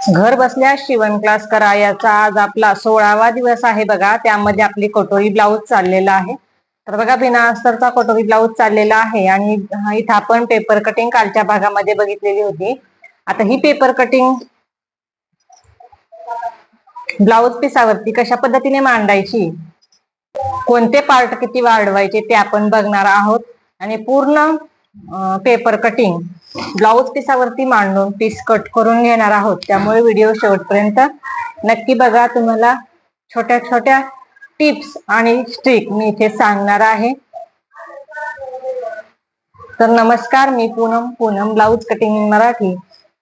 घर बसल्या शिवण क्लास करा याचा आज आपला 16वा दिवस आहे बघा. त्यामध्ये आपली कटोरी ब्लाऊज चाललेला आहे. तर बघा बिना अस्तरचा कटोरी ब्लाऊज चाललेला आहे आणि इथं आपण पेपर कटिंग कालच्या भागामध्ये बघितलेली होती. आता ही पेपर कटिंग ब्लाऊज पिसावरती कशा पद्धतीने मांडायची, कोणते पार्ट किती वाढवायचे ते आपण बघणार आहोत आणि पूर्ण पेपर कटिंग ब्लाऊज पिसावरती मांडून पीस कट करून घेणार आहोत. त्यामुळे व्हिडिओ शेवटपर्यंत नक्की बघा. तुम्हाला छोट्या छोट्या टिप्स आणि ट्रिक मी इथे सांगणार आहे. तर नमस्कार, मी Poonam blouse cutting in Marathi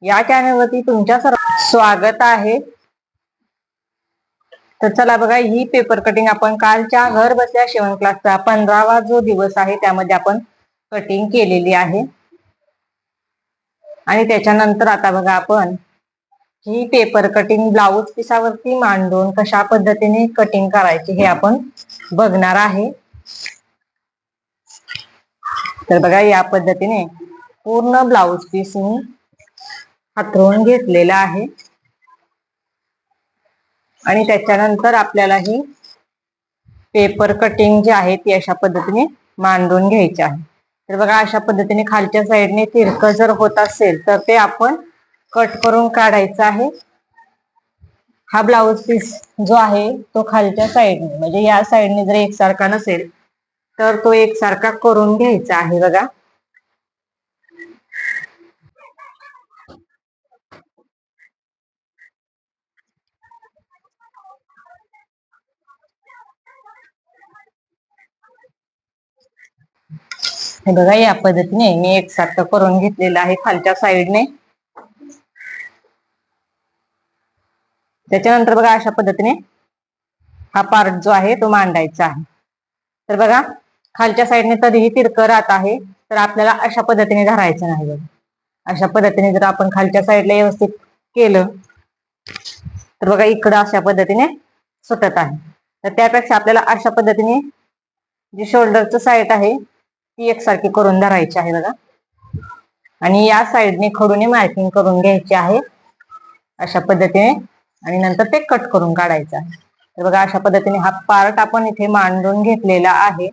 या चॅनलवरती तुमच्या सर्व स्वागत आहे. तर चला बघा, ही पेपर कटिंग आपण कालच्या घर बसल्या शिवण क्लासचा 15वा जो दिवस आहे त्यामध्ये आपण कटिंग केलेली आहे. आणि त्याच्यानंतर आता बघा आपण ही पेपर कटिंग ब्लाऊज पिसावरती मांडून कशा पद्धतीने कटिंग करायची हे आपण बघणार आहे. तर बघा, या पद्धतीने पूर्ण ब्लाऊज पीस मी हातरून घेतलेला आहे आणि त्याच्यानंतर आपल्याला ही पेपर कटिंग जी आहे ती अशा पद्धतीने मांडून घ्यायची आहे. तर बघा, अशा पद्धतीने खालच्या साईडने तिरकं जर होत असेल तर ते आपण कट करून काढायचं आहे. हा ब्लाऊज पीस जो आहे तो खालच्या साईडने म्हणजे या साईडने जर एकसारखा नसेल तर तो एकसारखा करून घ्यायचा आहे. बघा, हे बघा, या पद्धतीने मी एकसारखं करून घेतलेलं आहे खालच्या साईडने. त्याच्यानंतर बघा, अशा पद्धतीने हा पार्ट जो आहे तो मांडायचा आहे. तर बघा, खालच्या साईडने तरीही तिरकं राहत आहे तर आपल्याला अशा पद्धतीने धरायचं नाही. बघा, अशा पद्धतीने जर आपण खालच्या साईडला व्यवस्थित केलं तर बघा, इकडं अशा पद्धतीने सुटत आहे. तर त्यापेक्षा आपल्याला अशा पद्धतीने जी शोल्डरचं साईड आहे ती एकसारखी करून धरायची आहे. बघा, आणि या साईडने खडूने मार्किंग करून घ्यायची आहे अशा पद्धतीने आणि नंतर ते कट करून काढायचं आहे. तर बघा, अशा पद्धतीने हा पार्ट आपण इथे मांडून घेतलेला आहे.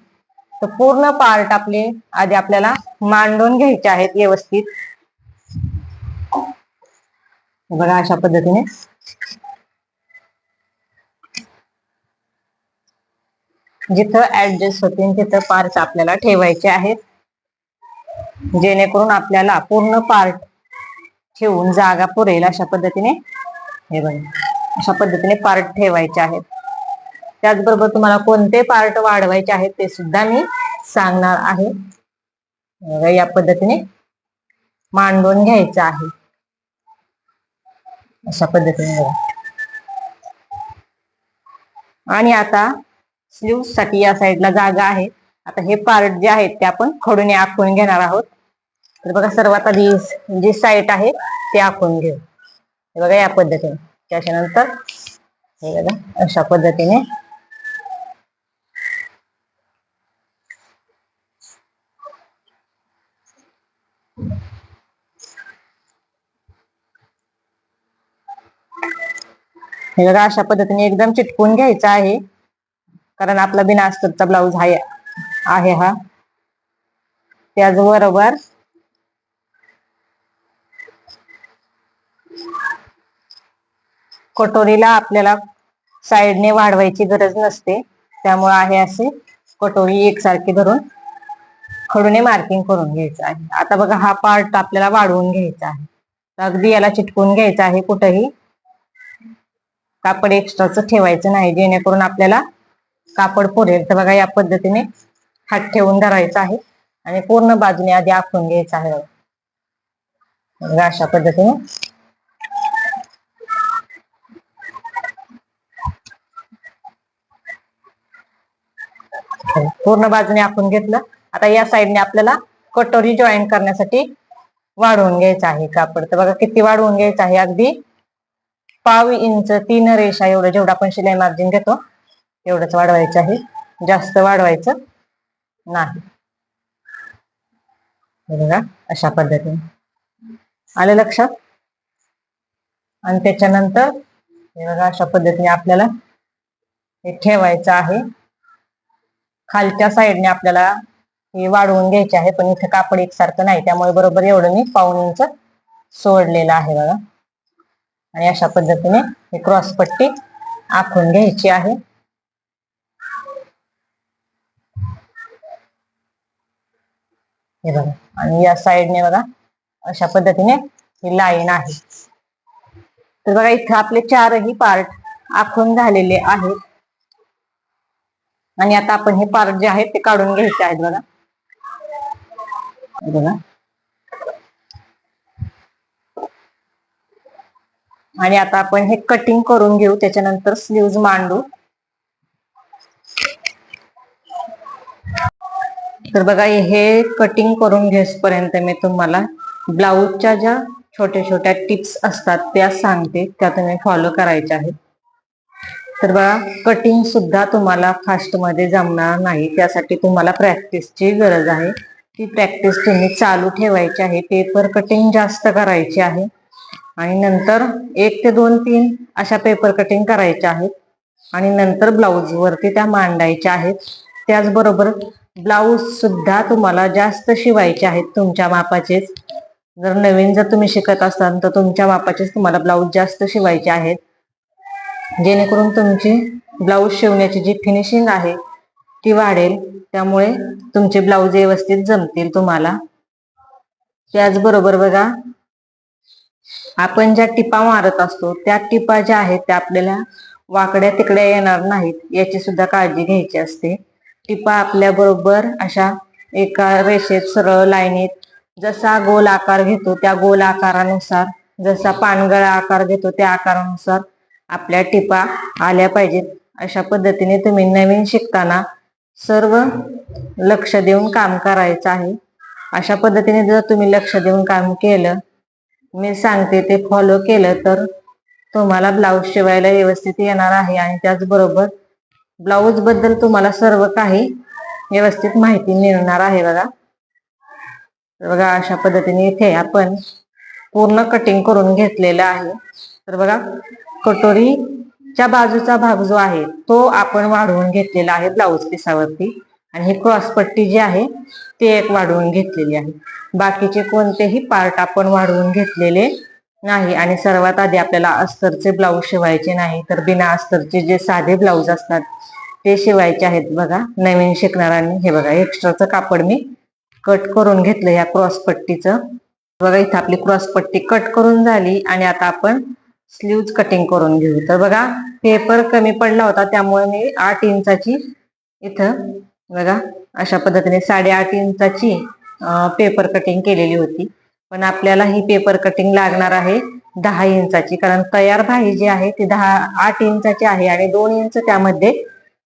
तर पूर्ण पार्ट आपले आधी आपल्याला मांडून घ्यायचे आहेत व्यवस्थित. बघा, अशा पद्धतीने जिथं ऍडजस्ट होतील तिथं पार्ट आपल्याला ठेवायचे आहेत, जेणेकरून आपल्याला पूर्ण पार्ट ठेवून जागा पुरेल अशा पद्धतीने. हे बघा, अशा पद्धतीने पार्ट ठेवायचे आहेत. त्याचबरोबर तुम्हाला कोणते पार्ट वाढवायचे आहेत ते सुद्धा मी सांगणार आहे. बघा, या पद्धतीने मांडून घ्यायचं आहे अशा पद्धतीने. बघा, आणि आता स्लीव्ह साठी या साईडला जागा आहे. आता हे पार्ट जे आहेत ते आपण खडूने आखून घेणार आहोत. तर बघा, सर्वात आधी जी साईड आहे ते आखून घेऊ. बघा, या पद्धतीने. त्याच्यानंतर हे बघा, अशा पद्धतीने हे बघा, अशा पद्धतीने एकदम चिटकून घ्यायचा आहे कारण आपला बिना अस्तरचा ब्लाऊज आहे हा. त्याचबरोबर कटोरीला आपल्याला साईडने वाढवायची गरज नसते, त्यामुळे आहे असे कटोरी एकसारखी धरून खडूने मार्किंग करून घ्यायचं आहे. आता बघा, हा पार्ट आपल्याला वाढवून घ्यायचा आहे. तर अगदी याला चिटकून घ्यायचं आहे, कुठेही कापड एक्स्ट्राचं ठेवायचं नाही, जेणेकरून आपल्याला कापड पुरेल. तर बघा, या पद्धतीने हात ठेवून धरायचा आहे आणि पूर्ण बाजूने आधी आखून घ्यायचं आहे. बघा, अशा पद्धतीने पूर्ण बाजूने आखून घेतलं. आता या साईडने आपल्याला कटोरी जॉईन करण्यासाठी वाढवून घ्यायचं आहे कापड. तर बघा, किती वाढवून घ्यायचं आहे, अगदी 1/2 इंच 3 रेषा एवढं, जेवढं आपण शिलाई मार्जिन घेतो एवढंच वाढवायचं आहे, जास्त वाढवायचं नाही. बघा, अशा पद्धतीने. आलं लक्षात? आणि त्याच्यानंतर हे बघा अशा पद्धतीने आपल्याला हे ठेवायचं आहे. खालच्या साईडने आपल्याला हे वाढवून घ्यायचे आहे, पण इथे कापड एकसारखं नाही, त्यामुळे बरोबर एवढं मी 1.5 इंच सोडलेलं आहे बघा. आणि अशा पद्धतीने ही क्रॉस पट्टी आखून घ्यायची आहे. हे बघा, आणि या साईडने बघा अशा पद्धतीने ही लाईन आहे. तर बघा इथे आपले 4ही पार्ट आखून झालेले आहेत. आणि आता आपण हे पार्ट जे आहेत ते काढून घ्यायचे आहेत बघा. बघा, आणि आता आपण हे कटिंग करून घेऊ, त्याच्यानंतर स्लीव्ज मांडू. तर बघा हे कटिंग करून घेसपर्यंत मी तुम्हाला ब्लाऊजच्या ज्या छोट्या छोट्या टिप्स असतात त्या सांगते, त्या तुम्ही फॉलो करायच्या आहेत. तर बघा कटिंग सुद्धा तुम्हाला फास्ट मध्ये जमणार नाही, त्यासाठी तुम्हाला प्रॅक्टिसची गरज आहे. ती प्रॅक्टिस तुम्ही चालू ठेवायची आहे. पेपर कटिंग जास्त करायची आहे आणि नंतर 1 ते 2 3 अशा पेपर कटिंग करायच्या आहेत आणि नंतर ब्लाऊज वरती त्या मांडायच्या आहेत. त्याचबरोबर ब्लाऊज सुद्धा तुम्हाला जास्त शिवायचे आहेत, तुमच्या मापाचेच. जर नवीन जर तुम्ही शिकत असाल तर तुमच्या मापाचेच तुम्हाला ब्लाऊज जास्त शिवायचे आहेत, जेणेकरून तुमची ब्लाऊज शिवण्याची जी फिनिशिंग आहे ती वाढेल. त्यामुळे तुमचे ब्लाऊज व्यवस्थित जमतील तुम्हाला. त्याचबरोबर बघा आपण ज्या टिपा मारत असतो त्या टिपा ज्या आहेत त्या आपल्याला वाकड्या तिकड्या येणार नाहीत, याची सुद्धा काळजी घ्यायची असते. टिपा आपल्या बरोबर अशा एका रेषेत सरळ लाईनीत जसा गोल आकार घेतो त्या गोल आकारानुसार, जसा पानगळा आकार घेतो त्या आकारानुसार आपल्या टिपा आल्या पाहिजेत. अशा पद्धतीने तुम्ही नवीन शिकताना सर्व लक्ष देऊन काम करायचं आहे. अशा पद्धतीने जर तुम्ही लक्ष देऊन काम केलं, मी सांगते ते फॉलो केलं, तर तुम्हाला ब्लाऊज शिवायला व्यवस्थित येणार आहे. आणि त्याचबरोबर ब्लाऊज बद्दल तुम्हाला सर्व काही व्यवस्थित माहिती मिळणार आहे बघा. तर बघा अशा पद्धतीने इथे आपण पूर्ण कटिंग करून घेतलेलं आहे. तर बघा कटोरीच्या बाजूचा भाग जो आहे तो आपण वाढवून घेतलेला आहे ब्लाऊज पिसावरती, आणि ही क्रॉस पट्टी जी आहे ती एक वाढवून घेतलेली आहे. बाकीचे कोणतेही पार्ट आपण वाढवून घेतलेले नाही. आणि सर्वात आधी आपल्याला अस्तरचे ब्लाऊज शिवायचे नाही, तर बिना अस्तरचे जे साधे ब्लाऊज असतात ते शिवायचे आहेत बघा नवीन शिकणाऱ्यांनी. हे बघा एक्स्ट्राचं कापड मी कट करून घेतलं या क्रॉस पट्टीचं. बघा इथं आपली क्रॉस पट्टी कट करून झाली आणि आता आपण स्लीव्ज कटिंग करून घेऊ. तर बघा पेपर कमी पडला होता, त्यामुळे मी 8 इंचाची इथं बघा अशा पद्धतीने 8.5 इंचाची पेपर कटिंग केलेली होती. पण आपल्याला ही पेपर कटिंग लागणार आहे 10 इंचाची, कारण तयार बाही जी आहे ती 8 इंचाची आहे आणि 2 इंच त्यामध्ये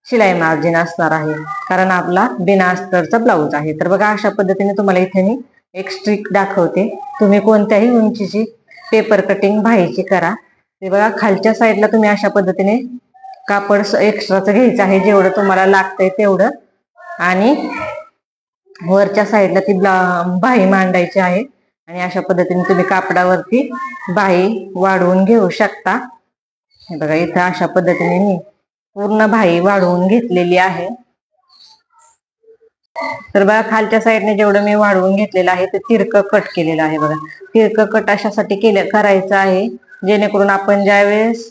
शिलाई मार्जिन असणार आहे, कारण आपला बिना अस्तरचा ब्लाऊज आहे. तर बघा अशा पद्धतीने तुम्हाला इथे मी एक स्ट्रिक दाखवते. तुम्ही कोणत्याही उंचीची पेपर कटिंग बाहीची करा. ते बघा खालच्या साईडला तुम्ही अशा पद्धतीने कापड एक्स्ट्राचं घ्यायचं आहे, जेवढं तुम्हाला लागतंय तेवढं, आणि वरच्या साईडला ती बाही मांडायची आहे. आणि अशा पद्धतीने तुम्ही कापडावरती बाही वाढवून घेऊ शकता. हे बघा इथं अशा पद्धतीने मी पूर्ण बाही वाढवून घेतलेली आहे. तर बघा खालच्या साईडने जेवढं मी वाढवून घेतलेलं आहे ते तिरकं कट केलेलं आहे. बघा तिरकं कट अशासाठी करायचं आहे जेणेकरून आपण ज्यावेळेस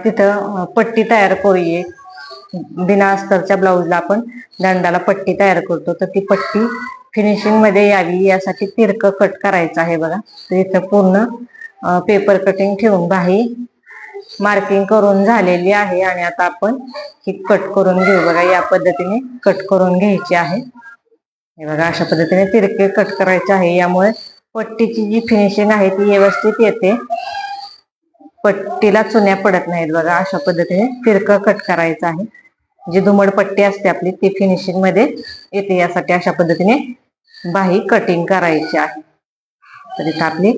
तिथं पट्टी तयार करूये, बिना अस्तरच्या ब्लाऊजला आपण दंडाला पट्टी तयार करतो, तर ती पट्टी फिनिशिंग मध्ये यावी यासाठी तिरकं कट करायचं आहे. बघा तर इथं पूर्ण पेपर कटिंग ठेवून बाही मार्किंग करून झालेली आहे आणि आता आपण ही कट करून घेऊ. बघा या पद्धतीने कट करून घ्यायची आहे. हे बघा अशा पद्धतीने तिरके कट करायचे आहे, यामुळे पट्टीची जी फिनिशिंग आहे ती व्यवस्थित येते, पट्टीला चुन्या पडत नाहीत. बघा अशा पद्धतीने तिरकं कट करायचं आहे. जी धुमड पट्टी असते आपली ती फिनिशिंग मध्ये येते, यासाठी अशा पद्धतीने बाही कटिंग करायची आहे. तर इथं आपली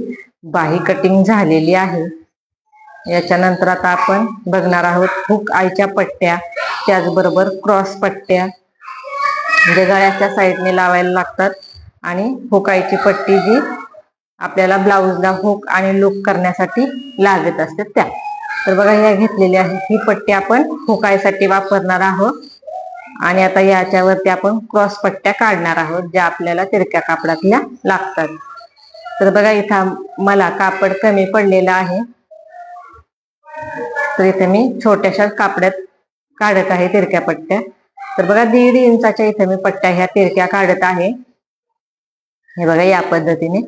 बाही कटिंग झालेली आहे. याच्यानंतर आता आपण बघणार आहोत हुक आयच्या पट्ट्या, त्याचबरोबर क्रॉस पट्ट्या जे गळ्याच्या साईडने लावायला लागतात, आणि हुक आयची पट्टी जी आपल्याला ब्लाऊजला हुक आणि लूक करण्यासाठी लागत असतात त्या. तर बघा ह्या घेतलेल्या आहे. ही पट्टी आपण हुकायसाठी वापरणार आहोत आणि आता याच्यावरती आपण क्रॉस पट्ट्या काढणार आहोत ज्या आपल्याला तिरक्या कापडातल्या लागतात. तर बघा इथं मला कापड कमी पडलेलं आहे, तर इथे मी छोट्याशा कापड्यात काढत आहे तिरक्या पट्ट्या. तर बघा 1.5 इंचाच्या इथे मी पट्ट्या ह्या तिरक्या काढत आहे. हे बघा या पद्धतीने.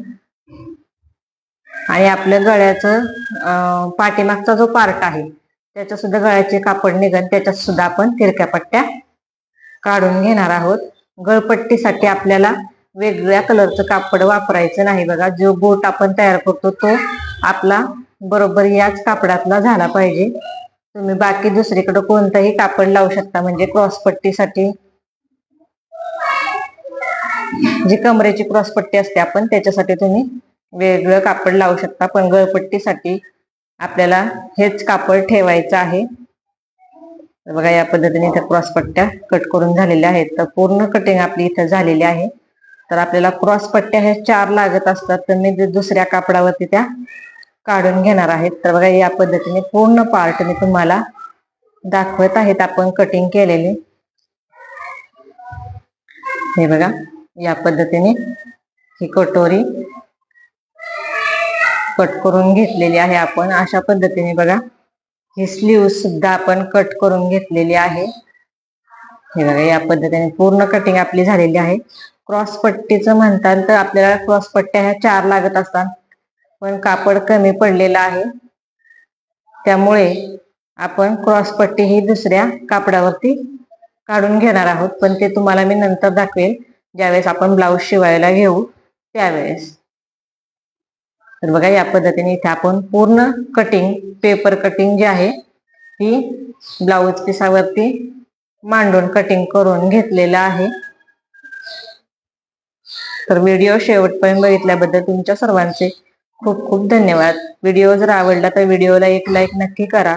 आणि आपल्या गळ्याचं पाठीमागचा जो पार्ट आहे त्याच्या सुद्धा गळ्याचे कापड निघत, त्याच्यात सुद्धा आपण तिरक्या पट्ट्या काढून घेणार आहोत. गळपट्टीसाठी आपल्याला वेगवेगळ्या कलरचं कापड वापरायचं नाही. बघा जो गोट आपण तयार करतो तो आपला बरोबर याच कापडातला झाला पाहिजे. तुम्ही बाकी दुसरीकडे कोणतंही कापड लावू शकता, म्हणजे क्रॉस पट्टीसाठी जी कमरेची क्रॉस पट्टी असते आपण त्याच्यासाठी तुम्ही वेगळं कापड लावू शकता, पण गळपट्टीसाठी आपल्याला हेच कापड ठेवायचं आहे. बघा या पद्धतीने इथे क्रॉस पट्ट्या कट करून झालेल्या आहेत. तर पूर्ण कटिंग आपली इथं झालेली आहे. तर आपल्याला क्रॉस पट्ट्या हे 4 लागत असतात, तर मी दुसऱ्या कापडावरती त्या काढून घेणार आहेत. तर बघा या पद्धतीने पूर्ण पार्ट मी तुम्हाला दाखवत आहेत आपण कटिंग केलेले. हे बघा या पद्धतीने ही कटोरी कट करून घेतलेली आहे आपण. अशा पद्धतीने बघा ही स्लीव सुद्धा आपण कट करून घेतलेली आहे. हे बघा या पद्धतीने पूर्ण कटिंग आपली झालेली आहे. क्रॉस पट्टीचं म्हणतात तर आपल्याला क्रॉस पट्ट्या ह्या 4 लागत असतात, पण कापड कमी पडलेलं आहे त्यामुळे आपण क्रॉस पट्टी ही दुसऱ्या कापडावरती काढून घेणार आहोत. पण ते तुम्हाला मी नंतर दाखवेल ज्यावेळेस आपण ब्लाऊज शिवायला घेऊ त्यावेळेस. तर बघा या पद्धतीने इथे आपण पूर्ण कटिंग पेपर कटिंग जी आहे ही ब्लाऊज पिसावरती मांडून कटिंग करून घेतलेलं आहे. तर व्हिडिओ शेवटपर्यंत बघितल्याबद्दल तुमच्या सर्वांचे खूप खूप धन्यवाद. व्हिडिओ जर आवडला तर व्हिडिओला एक लाईक नक्की करा.